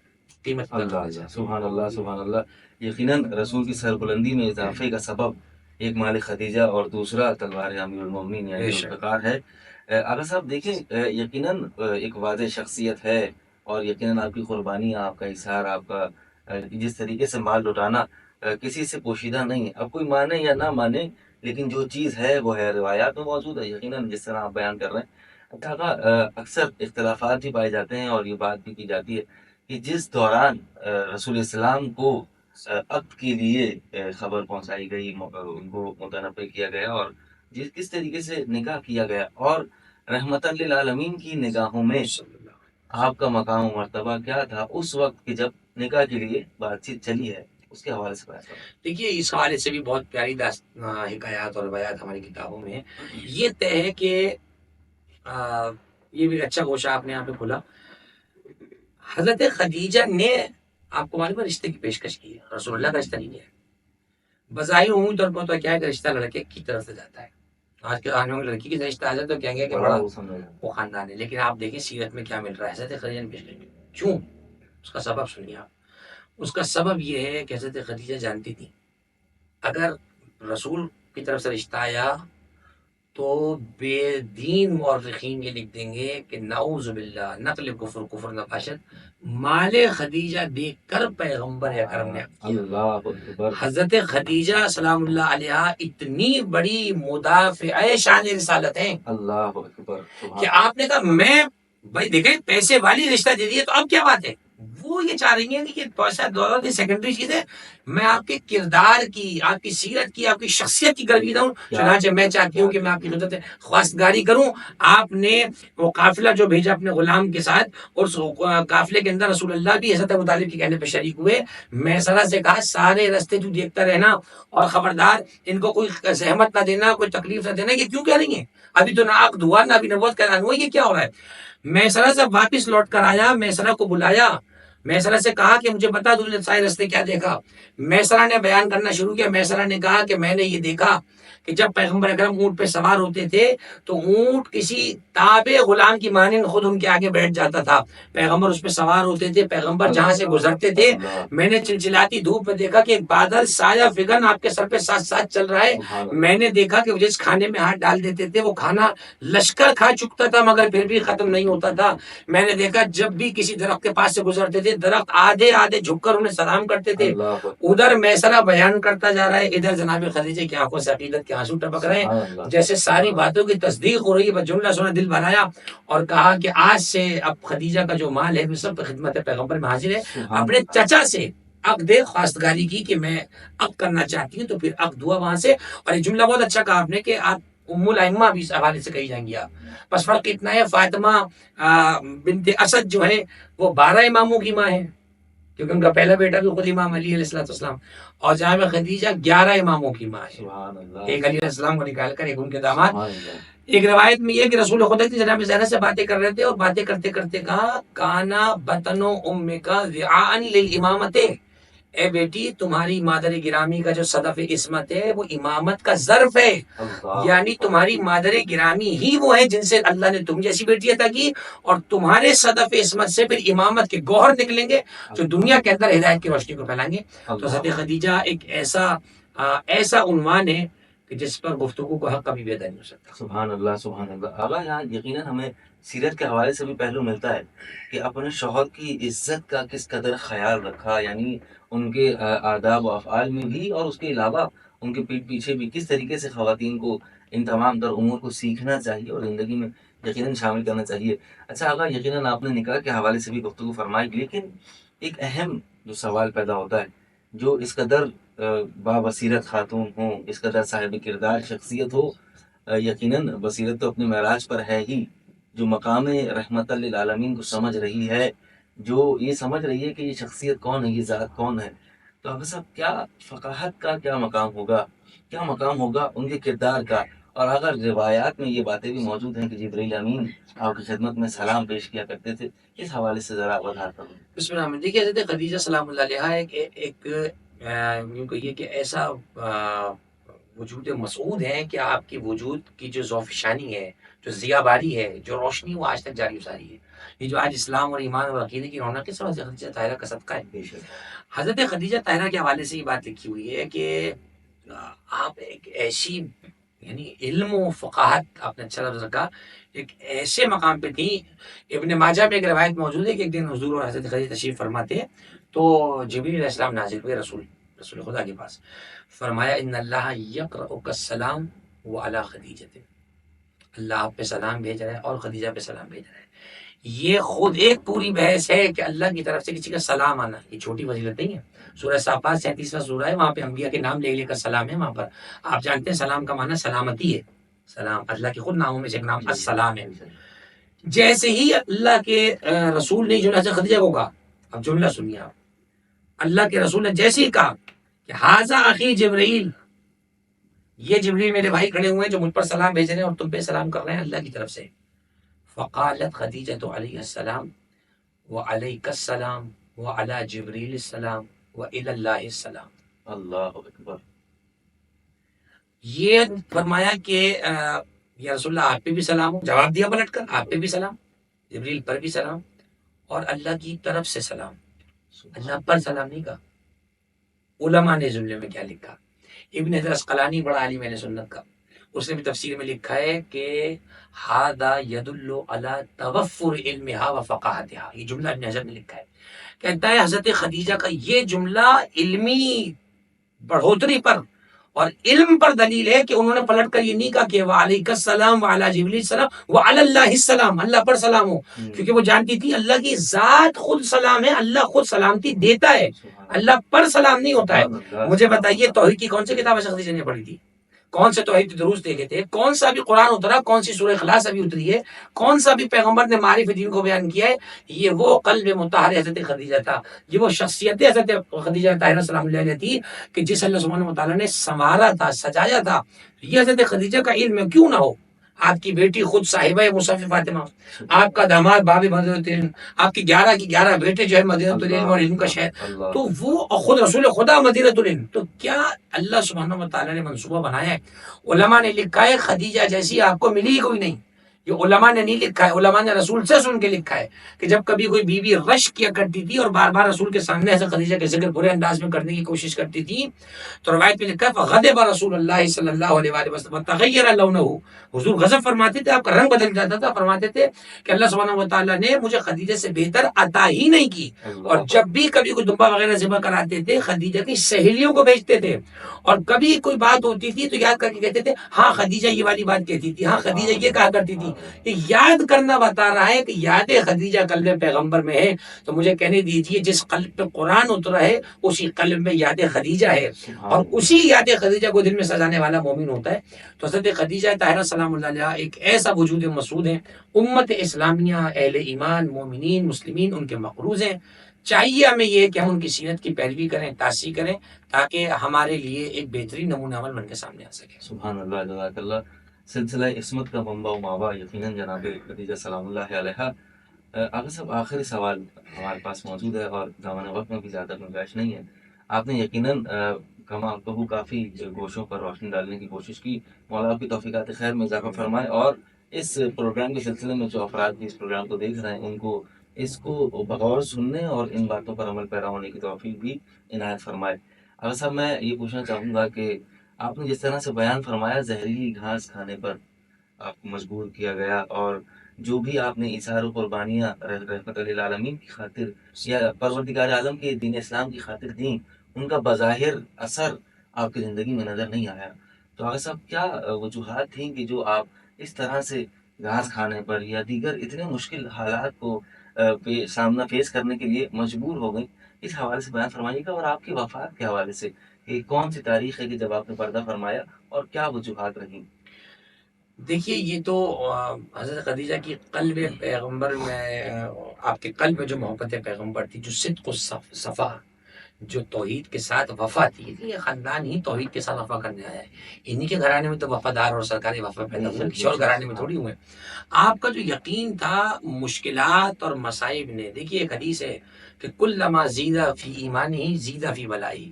قیمت اللہ، سبحان اللہ، سبحان اللہ. یقیناً رسول کی سربلندی میں اضافے کا سبب ایک مال خدیجہ اور دوسرا تلوار امیر المومنین یعنی ذوالفقار ہے. اگر صاحب دیکھیں، یقیناً ایک واضح شخصیت ہے، اور یقیناً آپ کی قربانی، آپ کا اظہار، آپ کا جس طریقے سے مال لٹانا کسی سے پوشیدہ نہیں ہے. اب کوئی مانے یا نہ مانے، لیکن جو چیز ہے وہ ہے، روایات میں موجود ہے. یقیناً جس طرح آپ بیان کر رہے ہیں، اکثر اختلافات بھی پائے جاتے ہیں، اور یہ بات بھی کی جاتی ہے کہ جس دوران رسول اسلام کو عقد کے لیے خبر پہنچائی گئی، ان کو متنبع کیا گیا، اور کس طریقے سے نکاح کیا گیا، اور رحمت للعالمین کی نگاہوں میں آپ کا مقام و مرتبہ کیا تھا اس وقت کہ جب نکاح کے لیے بات چیت چلی ہے، اس کے حوالے سے بات کریں. دیکھیے اس حوالے سے بھی بہت پیاری حکایات اور روایات ہماری کتابوں میں ہیں. یہ طے ہے کہ یہ بھی اچھا گوشہ آپ نے یہاں پہ کھولا. حضرت خدیجہ نے آپ کو معلوم ہے رشتے کی پیشکش کی ہے، رسول اللہ کا رشتہ نہیں ہے. بظاہر عمومی طور پر تو کیا ہے کہ رشتہ لڑکے کی طرف سے جاتا ہے. آج کے زمانے میں لڑکی کی رشتہ آ جائے تو کہیں گے کہ بڑا وہ خاندان ہے. لیکن آپ دیکھیں سیرت میں کیا مل رہا ہے. حضرت خدیجہ نے پیشکش کی. کیوں؟ اس کا سبب سنیے آپ. اس کا سبب یہ ہے کہ حضرت خدیجہ جانتی تھی اگر رسول کی طرف سے رشتہ آیا تو بے دین مورخین یہ لکھ دیں گے کہ نعوذ باللہ نقل کفر نفاشت مال خدیجہ دیکھ کر پیغمبر اکرم نے حضرت خدیجہ سلام اللہ علیہ اتنی بڑی مدافع شان رسالت ہیں اللہ اکبر کہ آپ نے کہا میں بھائی دیکھیں پیسے والی رشتہ دے دیے تو اب کیا بات ہے. وہ یہ چاہ رہی ہیں کہ یہ پیسہ دولت سیکنڈری چیز ہے، میں آپ کے کردار کی، آپ کی سیرت کی، آپ کی شخصیت کی گرویدہ ہوں. چنانچہ میں چاہتی ہوں کہ میں آپ کی خدمت خواستگاری کروں. آپ نے وہ قافلہ جو بھیجا اپنے غلام کے ساتھ، اور اس قافلے کے اندر رسول اللہ بھی حضرت ابو طالب کے کہنے پہ شریک ہوئے. میسرہ سے کہا سارے راستے تو دیکھتا رہنا، اور خبردار ان کو کوئی زحمت نہ دینا، کوئی تکلیف نہ دینا. یہ کیوں کہہ رہی ہیں؟ ابھی تو نہ عقد ہوا، نہ ابھی نبوت کا اعلان ہوا، یہ کیا ہو رہا ہے؟ میسرہ سے واپس لوٹ کر آیا، میسرہ کو بلایا، میسرہ سے کہا کہ مجھے بتا تم نے سارے راستے کیا دیکھا. میسرہ نے بیان کرنا شروع کیا. میسرہ نے کہا کہ میں نے یہ دیکھا کہ جب پیغمبر اکرم اونٹ پہ سوار ہوتے تھے تو اونٹ کسی تابع غلام کی مانند خود ان کے آگے بیٹھ جاتا تھا. پیغمبر اس پہ سوار ہوتے تھے, پیغمبر جہاں سے گزرتے تھے میں نے چلچلاتی دھوپ میں دیکھا کہ ایک بادل سایہ فگن آپ کے سر پہ ساتھ ساتھ چل رہا ہے. میں نے دیکھا کہ وہ جس کھانے میں ہاتھ ڈال دیتے تھے وہ کھانا لشکر کھا چکتا تھا مگر پھر بھی ختم نہیں ہوتا تھا. میں نے دیکھا جب بھی کسی درخت کے پاس سے گزرتے تھے درخت آدھے آدھے جھک کر انہیں سلام کرتے تھے. ادھر میسرہ بیان کرتا جا رہا ہے, ادھر جناب خدیجہ کی آنکھوں سے عقیدت کے آنسو ٹپک رہے ہیں, جیسے ساری باتوں کی تصدیق ہو رہی ہے. بس جملہ سنا دل بنایا اور کہا کہ آج سے اب خدیجہ کا جو مال ہے وہ سب خدمت پیغمبر میں حاضر ہے. اپنے چچا سے عقد خواستگاری کی کہ میں عقد کرنا چاہتی ہوں, تو پھر عقد ہوا وہاں سے. اور یہ جملہ بہت اچھا کہا آپ نے کہ آپ ام الائمہ بھی اس حوالے سے کہی جائیں گی آپ. بس فرق اتنا ہے فاطمہ بنت اسد جو ہے وہ 12 اماموں کی ماں ہے, کیونکہ ان کا پہلا بیٹا بھی خود امام علی علیہ السلام, اور جناب خدیجہ 11 اماموں کی ماں ہے. ایک علی علیہ السلام کو نکال کر ایک ان کے داماد. ایک روایت میں یہ کہ رسول خدا کی جناب زینب سے باتیں کر رہے تھے اور باتیں کرتے کرتے کہا کانا بطن امک وعاء للامامت, اے بیٹی تمہاری مادر گرامی کا جو صدف عصمت ہے وہ امامت کا ظرف ہے. یعنی تمہاری مادر گرامی ہی وہ ہے جن سے اللہ نے تم جیسی بیٹی عطا کی, اور تمہارے صدف عصمت سے پھر امامت کے گوہر نکلیں گے جو دنیا کے اندر ہدایت کی روشنی کو پھیلائیں گے. تو حضرت خدیجہ ایک ایسا عنوان ہے کہ جس پر گفتگو کو حق کبھی بھی ادا نہیں ہو سکتا. سبحان اللہ سبحان اللہ. آقا یہاں یقیناً ہمیں سیرت کے حوالے سے بھی پہلو ملتا ہے کہ اپنے شوہر کی عزت کا کس قدر خیال رکھا, یعنی ان کے آداب و افعال میں بھی اور اس کے علاوہ ان کے پیٹ پیچھے بھی کس طریقے سے خواتین کو ان تمام تر امور کو سیکھنا چاہیے اور زندگی میں یقیناً شامل کرنا چاہیے. اچھا آقا یقیناً آپ نے نکاح کے حوالے سے بھی گفتگو فرمائی, لیکن ایک اہم جو سوال پیدا ہوتا ہے, جو اس قدر بابصیرت خاتون ہوں, اس قدر صاحب کردار شخصیت ہو, یقیناً بصیرت تو اپنے معراج پر ہے ہی, جو مقام رحمت للعالمین کو سمجھ رہی ہے, جو یہ سمجھ رہی ہے کہ یہ شخصیت کون ہے, یہ ذات کون ہے, تو اب صاحب کیا فقاہت کا کیا مقام ہوگا, کیا مقام ہوگا ان کے کردار کا. اور اگر روایات میں یہ باتیں بھی موجود ہیں کہ جبرائیل امین آپ کی خدمت میں سلام پیش کیا کرتے تھے, اس حوالے سے ذرا وضاحت کریں. بسم اللہ. دیکھیے حضرت خدیجہ سلام اللہ علیہا ایک یوں کہیے کہ ایسا وجود مسعود ہے کہ آپ کی وجود کی جو ذوفشانی ہے, جو ضیاء باری ہے, جو روشنی وہ آج تک جاری و ساری ہے. یہ جو آج اسلام اور ایمان اور عقیدے کی رونق ہے سب حضرت خدیجہ طاہرہ کا صدقہ ہے. حضرت خدیجہ طاہرہ کے حوالے سے یہ بات لکھی ہوئی ہے کہ آپ ایک ایسی یعنی علم و فقاہت, آپ نے اچھا لفظ رکھا, ایک ایسے مقام پہ تھی. ابن ماجہ میں ایک روایت موجود ہے کہ ایک دن حضور اور حضرت خدیجہ تشریف فرماتے ہیں تو جبریل علیہ السلام نازل ہوئے رسول خدا کے پاس. فرمایا ان اللہ یقرؤک السلام وعلی خدیجہ, اللہ آپ پہ سلام بھیج رہا ہے اور خدیجہ پہ سلام بھیج رہا ہے. یہ خود ایک پوری بحث ہے کہ اللہ کی طرف سے کسی کا سلام آنا یہ چھوٹی فضیلت نہیں ہے. سورہ صافات 37واں سورہ ہے, وہاں پہ انبیاء کے نام لے کر سلام ہے. وہاں پر آپ جانتے ہیں سلام کا معنی سلامتی ہے. سلام اللہ کے خود ناموں میں سے ایک نام السلام ہے. جیسے ہی اللہ کے رسول نے جملہ خدیجہ کو کہا, اب جملہ سنیے آپ, اللہ کے رسول نے جیسے ہی کہا کہ ھذا اخی جبرائیل, یہ جبریل میرے بھائی کھڑے ہوئے ہیں جو مجھ پر سلام بھیج رہے ہیں اور تم پہ سلام کر رہے ہیں اللہ کی طرف سے. فقالت خدیجہ علیہ السلام وعلیک السلام وعلی جبریل السلام وإلی اللہ السلام. اللہ اکبر. یہ فرمایا کہ یا رسول اللہ آپ پہ بھی سلام ہو, جواب دیا پلٹ کر, آپ پہ بھی سلام, جبریل پر بھی سلام, اور اللہ کی طرف سے سلام. اللہ پر سلام نہیں کہا. علماء نے جملے میں کیا لکھا, ابن حجر اسقلانی بڑا عالم اہل سنت کا, اس نے بھی تفسیر میں لکھا ہے کہ ھذا يدل على توفر علمها وفقاهتها. یہ جملہ ابن حجر نے لکھا ہے, کہتا ہے حضرت خدیجہ کا یہ جملہ علمی بڑھوتری پر اور علم پر دلیل ہے کہ انہوں نے پلٹ کر یہ نہیں کہا کہ وعلیک السلام وعلی جبریل السلام وعلی اللہ السلام, اللہ پر سلام ہو, کیونکہ وہ جانتی تھی اللہ کی ذات خود سلام ہے, اللہ خود سلامتی دیتا ہے, اللہ پر سلام نہیں ہوتا ہے. مجھے بتائیے توحید کی کون سی کتاب خدیجہ نے پڑھی تھی, کون سے توحید دروس دیکھے تھے, کون سا بھی قرآن اترا, کون سی سورہ اخلاص ابھی اتری ہے, کون سا بھی پیغمبر نے معرفت دین کو بیان کیا ہے. یہ وہ قلب مطہر حضرت خدیجہ تھا, یہ وہ شخصیت حضرت خدیجہ طاہرہ سلام اللہ علیہا تھی کہ جس اللہ سبحانہ وتعالیٰ نے سنوارا تھا, سجایا تھا. یہ حضرت خدیجہ کا علم کیوں نہ ہو, آپ کی بیٹی خود صاحبہ مصحف فاطمہ، آپ کا داماد باب مدینۃ العلم، آپ کی 11 کی 11 بیٹے جو ہے مدینۃ العلم اور علم کا شہر، تو وہ خود رسول خدا مدینۃ العلم. تو کیا اللہ سبحانہ و تعالیٰ نے منصوبہ بنایا ہے؟ علماء نے لکھا ہے خدیجہ جیسی آپ کو ملی ہی کوئی نہیں. یہ علماء نے نہیں لکھا ہے، علماء نے رسول سے سن کے لکھا ہے کہ جب کبھی کوئی بیوی رش کیا کرتی تھی اور بار بار رسول کے سامنے ایسے خدیجہ کے ذکر برے انداز میں کرنے کی کوشش کرتی تھی، تو روایت میں لکھا ہے فغضب رسول اللہ صلی اللہ علیہ وآلہ وسلم تغیر لونہ، حضور غضب فرماتے تھے، آپ کا رنگ بدل جاتا تھا. فرماتے تھے کہ اللہ سبحانہ و تعالیٰ نے مجھے خدیجہ سے بہتر عطا ہی نہیں کی. اور جب بھی کبھی کوئی دمبا وغیرہ ذبح کراتے تھے خدیجہ کی سہیلیوں کو بھیجتے تھے، اور کبھی کوئی بات ہوتی تھی تو یاد کر کے کہتے تھے ہاں خدیجہ یہ والی بات کہتی تھی، ہاں خدیجہ یہ کہا کرتی تھی. یہ یاد کرنا بتا رہا ہے کہ یاد خدیجہ قلب پیغمبر میں ہے. تو مجھے کہنے دیجیے جس قلب پہ قرآن اترا ہے اسی قلب میں یاد خدیجہ ہے، اور اسی یاد خدیجہ کو دل میں سجانے والا مومن ہوتا ہے. تو حضرت خدیجہ طاہرہ سلام اللہ علیہ ایک ایسا وجود مسعود ہے، امت اسلامیہ، اہل ایمان، مومنین، مسلمین ان کے مقروض ہیں. چاہیے ہمیں یہ کہ ہم ان کی سیرت کی پیروی کریں، تاسی کریں، تاکہ ہمارے لیے ایک بہترین نمونہ عمل بن کے سامنے آ سکے. سبحان اللہ، جزاک اللہ. سلسلہ عصمت کا منبع و ماوا یقیناً جناب خدیجہ سلام اللہ علیہ. آگے صاحب آخری سوال ہمارے پاس موجود ہے اور دامن وقت میں بھی زیادہ گنجائش نہیں ہے. آپ نے یقیناً کما بہو کافی گوشوں پر روشنی ڈالنے کی کوشش کی. مولا آپ کی توفیقات خیر میں اضافہ فرمائے، اور اس پروگرام کے سلسلے میں جو افراد بھی اس پروگرام کو دیکھ رہے ہیں ان کو اس کو بغور سننے اور ان باتوں پر عمل پیرا ہونے کی توفیق بھی عنایت فرمائے. اگر صاحب میں یہ پوچھنا چاہوں گا کہ آپ نے جس طرح سے بیان فرمایا زہریلی گھاس کھانے پر آپ کو مجبور کیا گیا، اور جو بھی آپ نے اظہار و قربانیاں رحمت للعالمین کی خاطر یا پروردگار عالم کے دین اسلام کی خاطر دیں، ان کا بظاہر اثر آپ کی زندگی میں نظر نہیں آیا. تو آگے صاحب کیا وجوہات تھیں کہ جو آپ اس طرح سے گھاس کھانے پر یا دیگر اتنے مشکل حالات کو سامنا فیس کرنے کے لیے مجبور ہو گئیں؟ اس حوالے سے بیان فرمائیے گا، اور آپ کی وفات کے حوالے سے کہ کون سی تاریخ ہے کہ جب آپ نے پردہ فرمایا اور کیا وجوہات رہیں؟ دیکھیے یہ تو حضرت خدیجہ کی قلب پیغمبر میں، آپ کے قلب میں جو محبت پیغمبر تھی، جو صدق و صفا، جو توحید کے ساتھ وفا تھی، یہ خاندان ہی توحید کے ساتھ وفا کرنے آیا ہے. انہی کے گھرانے میں تو وفادار اور سرکاری وفا پیدا ہوئے، کسی اور گھرانے میں تھوڑی ہوئے. آپ کا جو یقین تھا مشکلات اور مصائب نے، دیکھیے ایک حدیث ہے کہ کلما زیدہ فی ایمانہ زیدہ فی بلائہ.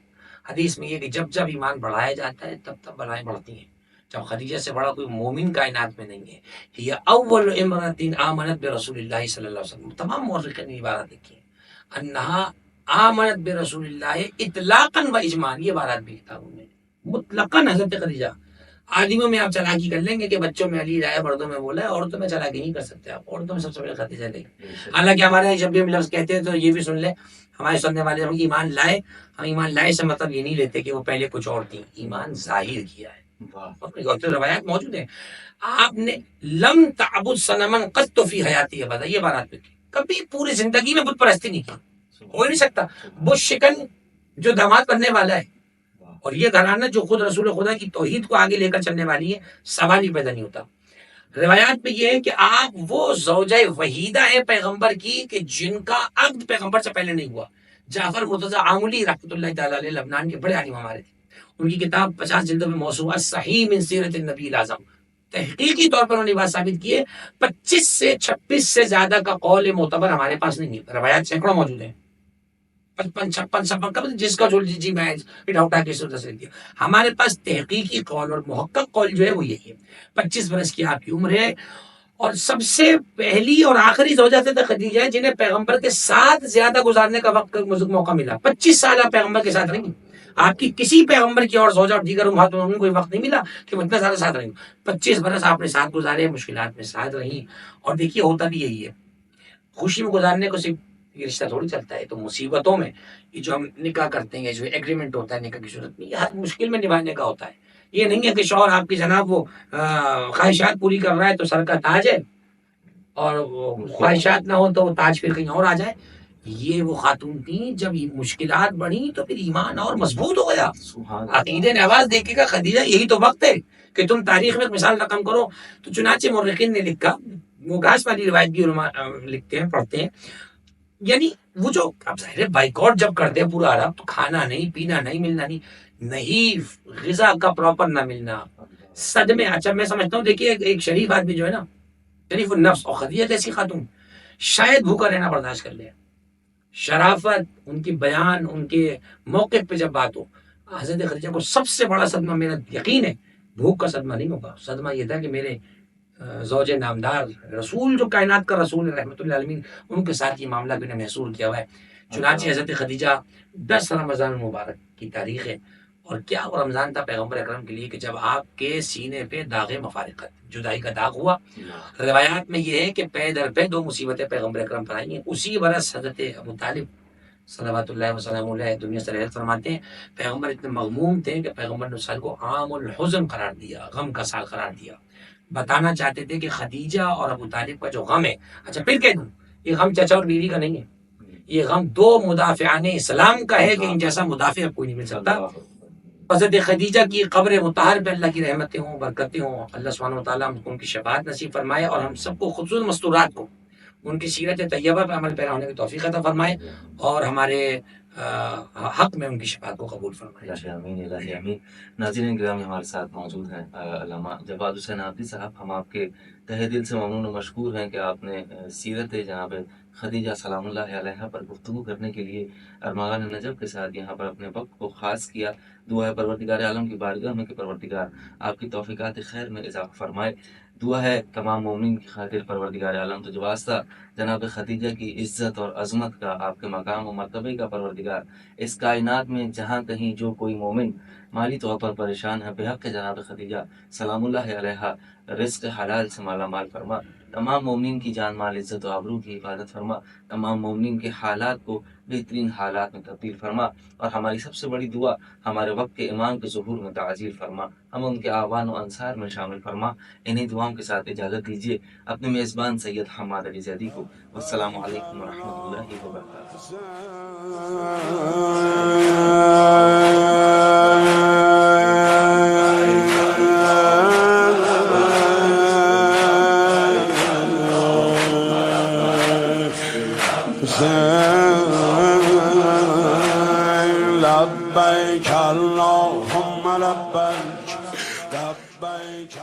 حدیث میں یہ کہ جب جب ایمان بڑھایا جاتا ہے تب تب بلائیں بڑھتی ہیں. جب خدیجہ سے بڑا کوئی مومن کائنات میں نہیں ہے. یہ اول امرأۃ آمنت برسول اللہ صلی اللہ علیہ وسلم، تمام مورخین نے یہ بات لکھی ہے، انہا آمنت برسول اللہ اطلاقاً و اجماعاً. یہ بات بھی کتابوں میں مطلقاً حضرت خدیجہ. آدمیوں میں آپ چلاکی کر لیں گے کہ بچوں میں علی رائے، مردوں میں بولا ہے، عورتوں میں چلاکی نہیں کر سکتے آپ. عورتوں میں سب سے پہلے خدیجہ لیں. حالانکہ ہمارے یہاں جب بھی ہم لفظ کہتے ہیں تو یہ بھی سن لیں ہمارے سننے والے، ہم ایمان لائے، ہم ایمان لائے سے مطلب یہ نہیں لیتے کہ وہ پہلے کچھ اور تھی، ایمان ظاہر کیا ہے. روایات موجود ہیں. آپ نے لم تعبد صنما قط فی حیاتی ابدا، یہ بات آپ نے کی، کبھی پوری زندگی میں بت پرستی نہیں کی، ہو ہی نہیں سکتا. بت شکن جو داماد بننے والا ہے، اور یہ گھرانہ جو خود رسول خدا کی توحید کو آگے لے کر چلنے والی ہے، سوال ہی پیدا نہیں ہوتا. روایات میں یہ ہے کہ آپ وہ زوجہ وحیدہ ہیں پیغمبر کی کہ جن کا عقد پیغمبر سے پہلے نہیں ہوا. جعفر مرتضی عاملی رحمۃ اللہ تعالیٰ علیہ لبنان کے بڑے عالم ہمارے تھے. ان کی کتاب 50 جلدوں میں موسوعہ صحیح من سیرت النبی الاعظم، تحقیقی طور پر انہوں نے بات ثابت کی ہے 25 سے 26 سے زیادہ کا قول معتبر ہمارے پاس نہیں ہے. روایات سینکڑوں موجود ہیں، 55 56 جس کا جو جی میں اٹھا کے صورت سے دیا. ہمارے پاس تحقیقی قول اور محقق قول جو ہے وہ یہی ہے. 25 برس کی آپ کی عمر ہے، اور سب سے پہلی اور آخری زوجہ تھے خدیجہ ہیں جنہیں پیغمبر کے ساتھ زیادہ گزارنے کا وقت موقع ملا. 25 سال آپ پیغمبر کے ساتھ رہیں. آپ کی کسی پیغمبر کی اور زوجہ اور دیگر امہات میں کوئی وقت نہیں ملا کہ وہ اتنا زیادہ ساتھ رہیں. 25 برس آپ نے ساتھ گزارے، مشکلات میں ساتھ رہیں. اور دیکھیے ہوتا بھی یہی ہے، خوشی میں گزارنے کو صرف یہ رشتہ تھوڑی چلتا ہے. تو مصیبتوں میں یہ جو ہم نکاح کرتے ہیں، جو ایگریمنٹ ہوتا ہے نکاح کی صورت میں، یہ ہر مشکل میں نبھانے کا ہوتا ہے. یہ نہیں ہے کہ شوہر آپ کی جناب وہ خواہشات پوری کر رہا ہے تو سر کا تاج ہے، اور خواہشات نہ ہو تو وہ تاج پھر کہیں اور آ جائے. یہ وہ خاتون تھیں جب یہ مشکلات بڑھی تو پھر ایمان اور مضبوط ہو گیا. عقیدے نے آواز دیکھے گا خدیجہ یہی تو وقت ہے کہ تم تاریخ میں ایک مثال رقم کرو. تو چنانچہ مورخین نے لکھا، وہ گھاس والی روایت بھی علماء لکھتے ہیں، پڑھتے ہیں، یعنی وہ جو اب ظاہر بائیکاٹ جب کرتے ہیں پورا عرب، تو کھانا نہیں، پینا نہیں، ملنا نہیں، غذا کا پراپر نہ ملنا، صدمے. اچھا میں سمجھتا ہوں دیکھیے ایک شریف آدمی جو ہے نا، شریف النفس، اور خدیجہ جیسی خاتون شاید بھوکا رہنا برداشت کر لے. شرافت، ان کی بیان، ان کے موقف پہ جب بات ہو. حضرت خدیجہ کو سب سے بڑا صدمہ میرا یقین ہے بھوک کا صدمہ نہیں ہوگا. صدمہ یہ تھا کہ میرے زوج نامدار رسول، جو کائنات کا رسول رحمۃ اللہ عالمین، ان کے ساتھ یہ معاملہ بھی نے محسوس کیا ہوا ہے. چنانچہ حضرت خدیجہ 10 رمضان المبارک کی تاریخ ہے، اور کیا وہ رمضان تھا پیغمبر اکرم کے لیے کہ جب آپ کے سینے پہ داغ مفارقت، جدائی کا داغ ہوا. روایات میں یہ ہے کہ پے در پہ 2 مصیبتیں پیغمبر اکرم پر آئی ہیں. اسی برس حضرت ابو طالب صلوات اللہ وسلم علیہ دنیا سے رحلت فرماتے ہیں. پیغمبر اتنے مغموم تھے کہ پیغمبر نے اس سال کو عام الحزن قرار دیا، غم کا سال قرار دیا. بتانا چاہتے تھے کہ خدیجہ اور ابو طالب کا جو غم ہے، اچھا پھر کہہ دوں، یہ غم چچا اور بیوی کا نہیں ہے، یہ غم 2 مدافعان اسلام کا ہے کہ ان جیسا مدافع اب کوئی نہیں مل سکتا. حضرت خدیجہ کی قبر مطہر پہ اللہ کی رحمتیں ہوں، برکتیں ہوں. اللہ سبحانہ و تعالیٰ ہم کو ان کی شفاعت نصیب فرمائے، اور ہم سب کو خصوصاً مستورات کو ان کی سیرت طیبہ پہ عمل پیرا ہونے کی توفیق عطا فرمائے، اور ہمارے حق میں ان کی شفاعت کو قبول فرمائے. الہی آمین، الہی آمین. ناظرین گرامی، ہمارے ساتھ موجود ہیں علامہ جواد حسین عابدی صاحب. ہم آپ کے تہ دل سے ممنون و مشکور ہیں کہ آپ نے سیرت جناب خدیجہ سلام اللہ علیہا پر گفتگو کرنے کے لیے ارمغان نجف کے ساتھ یہاں پر اپنے وقت کو خاص کیا. دعا ہے پروردگار عالم کی بارگاہ میں کہ پروردگار آپ کی توفیقات خیر میں اضافہ فرمائے. دعا ہے تمام مومنین کی خاطر پروردگار عالم تو جو واسطہ جناب خدیجہ کی عزت اور عظمت کا، آپ کے مقام و مرتبے کا پروردگار اس کائنات میں جہاں کہیں جو کوئی مومن مالی طور پر پریشان ہے، بے حق جناب خدیجہ سلام اللہ علیہا رزق حلال سے مالا مال فرما. تمام مومنین کی جان مال عزت و آبرو کی حفاظت فرما. تمام مومنین کے حالات کو بہترین حالات میں تبدیل فرما. اور ہماری سب سے بڑی دعا ہمارے وقت کے امام کے ظہور میں تعجیل فرما. ہم ان کے آوان و انصار میں شامل فرما. انہیں دعاؤں کے ساتھ اجازت دیجیے اپنے میزبان سید حماد علی زیدی کو. والسلام علیکم ورحمۃ اللہ لبيك اللهم لبيك لبيك